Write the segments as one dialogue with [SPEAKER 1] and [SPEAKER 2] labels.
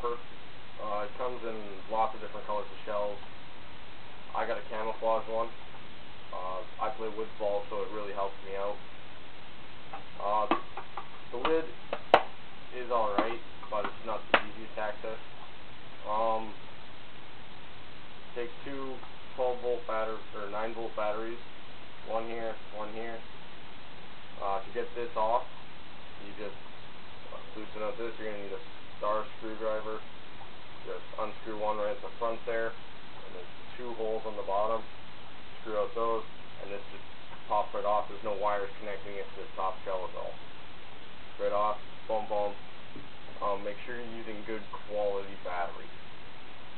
[SPEAKER 1] hopper. It comes in lots of different colors of shells. I got a camouflage one. I play woods ball, so it really helps me out. The lid is alright, but it's not the easiest to access. Take two 12-volt or 9-volt batteries, one here, one here. To get this off, you just loosen out this. You're going to need a star screwdriver. Just unscrew one right at the front there, and there's two holes on the bottom. Screw out those, and this just pops right off. There's no wires connecting it to this top shell at all. Right off, boom, boom. Make sure you're using good quality battery.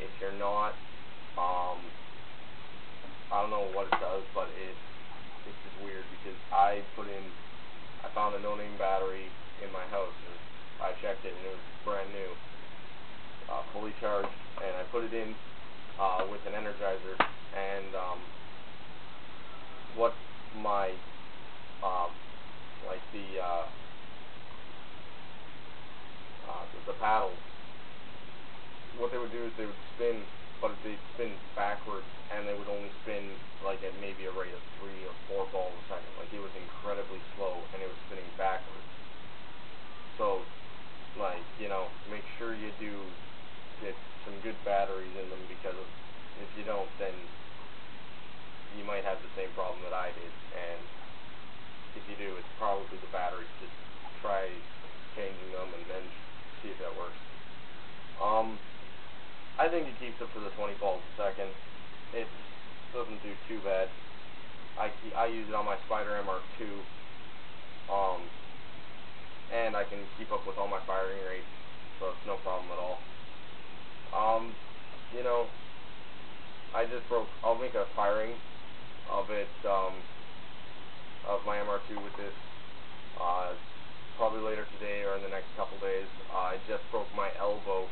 [SPEAKER 1] If you're not, I don't know what it does, but it's just weird because I found a no-name battery in my house, and I checked it, and it was brand new, fully charged, and I put it in with an energizer, and what my like the paddles, what they would do is they would spin, but they'd spin backwards, and they would only spin like at maybe a rate of 3 or 4 balls a second. Like, it was incredibly slow, and it was spinning backwards. So, like, you know, make sure you do get some good batteries in them, because if you don't, then you might have the same problem that I did. And if you do, it's probably the batteries. Just try changing them and then see if that works. I think it keeps up to the 20 balls a second. It doesn't do too bad. I use it on my Spider MR2, and I can keep up with all my firing rates, so it's no problem at all. You know, I'll make a firing of it, of my MR2 with this, probably later today or in the next couple days. I just broke my elbow,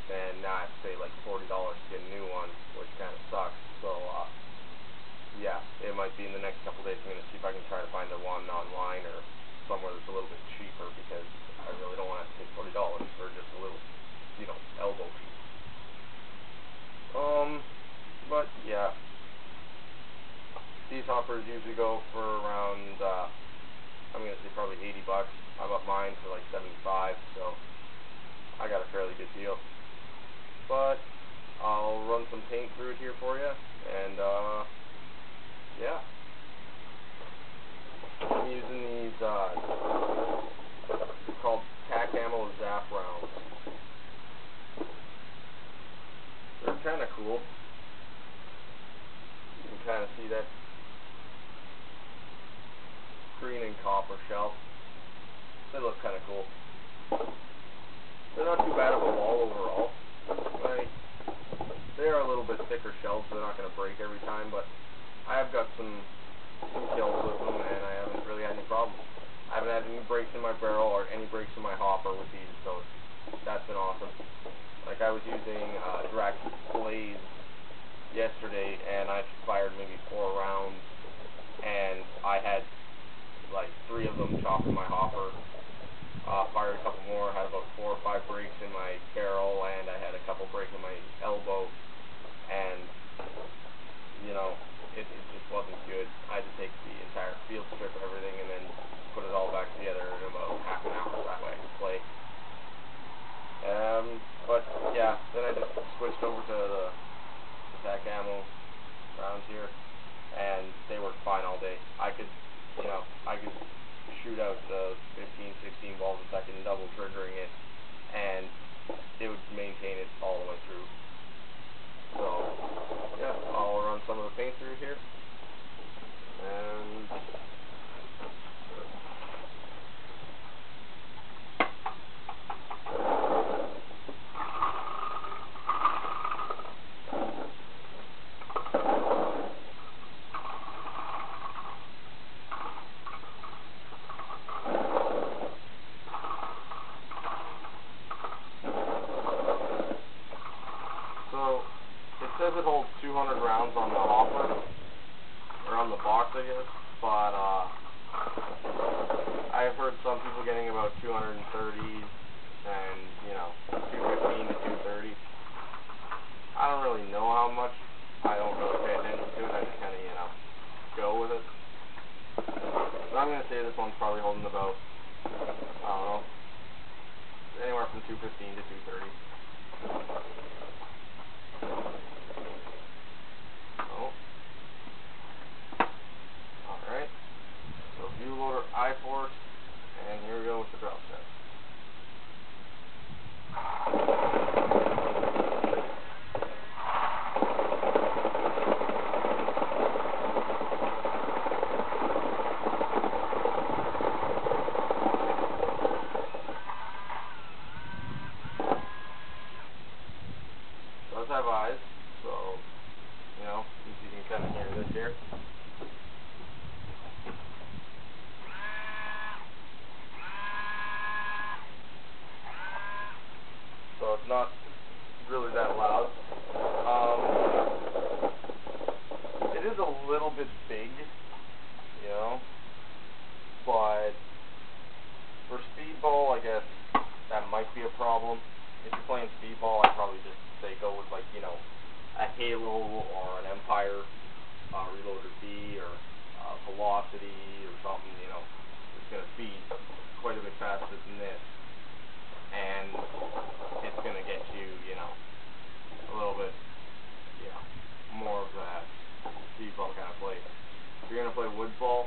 [SPEAKER 1] and now I have to pay like $40 to get a new one, which kind of sucks. So, yeah, it might be in the next couple days. I'm going to see if I can try to find the one online or somewhere that's a little bit cheaper, because I really don't want to have to pay $40 for just a little, you know, elbow piece. But yeah, these hoppers usually go for around, I'm going to say probably 80 bucks. I bought mine for like 75, so I got a fairly good deal. But I'll run some paint through it here for you, and yeah. I'm using these, they're called Camo Zap rounds. They're kind of cool. You can kind of see that green and copper shell. They look kind of cool. They're not too bad of a ball overall. Like, they are a little bit thicker shells, so they're not going to break every time, but I have got some kills with them, and I haven't really had any problems. I haven't had any breaks in my barrel or any breaks in my hopper with these, so that's been awesome. Like, I was using Drax Blaze yesterday, and I fired maybe 4 rounds, and I had like 3 of them chopped in my hopper. Fired a couple more, had about 4 or 5 breaks in my barrel, and I had a couple break in my elbow, and, you know, it just wasn't good. I had to take the entire field strip of everything and then put it all back together in about half an hour, that way I could play. But yeah, then I just switched over to the Camo rounds here, and they worked fine all day. I could shoot out 15, 16 balls a second, double triggering it, and it would maintain it all the way through. So, yeah, I'll run some of the paint through here, and so it says it holds 200 rounds on the hopper, or on the box, I guess, but I've heard some people getting about 230 and, you know, 215 to 230. I don't really know how much. I don't really pay attention to it. I just kind of, you know, go with it. So I'm going to say this one's probably holding about, I don't know, anywhere from 215 to 230. Oh. Alright. So Viewloader I-Force, and here we go with the drop test. Does have eyes, so, you know, if you can kind of hear this here. So it's not really that loud. It is a little bit big, you know, but for speedball, I guess that might be a problem. If you're playing speedball, I'd probably just say go with, like, you know, a Halo or an Empire Reloader B or Velocity or something, you know, that's going to speed quite a bit faster than this, and it's going to get you, you know, a little bit, you know, more of that speedball kind of play. If you're going to play woods ball,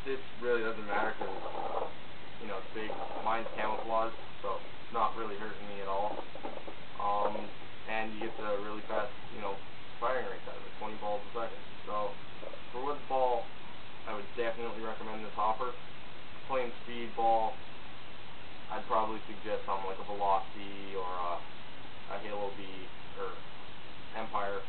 [SPEAKER 1] this really doesn't matter because, you know, it's big. Mine's camouflaged, so it's not really hurting me at all. And you get the really fast, you know, firing rates out of it, 20 balls a second. So for woods ball, I would definitely recommend this hopper. Playing speedball, I'd probably suggest something like a Velocity or a Halo B or Empire.